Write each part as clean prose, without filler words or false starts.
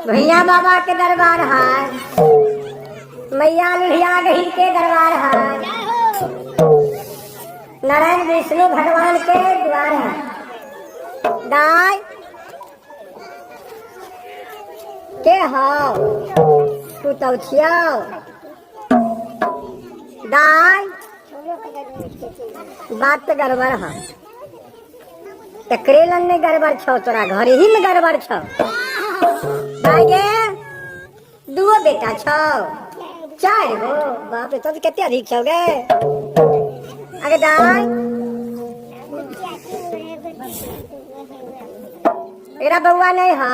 भैया बाबा के दरबार है, मैया लुढ़िया गही के दरबार है, नारायण विष्णु भगवान के द्वार है। दाई के हो तू तो छियो दाई बात तो गड़बड़ है, एकरे लन में गड़बड़ छो, तोरा घर ही में गड़बड़ छो। गे दुओ बेटा छो, 4 गो, बाप रे तो कितने अधिक छो गे। अरे दाई एरा बउआ नहीं हो,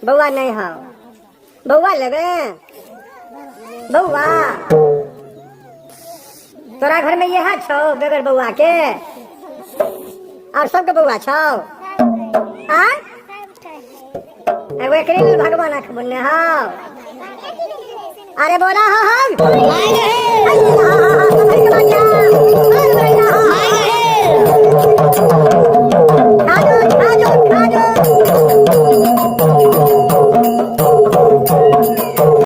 बउआ नहीं हो, बउआ लगे बउआ तोरा घर में यह छो बगैर बउआ के, और सबके बउआ छो। आ भगवान आँख बोलने हो, अरे बोला हो हम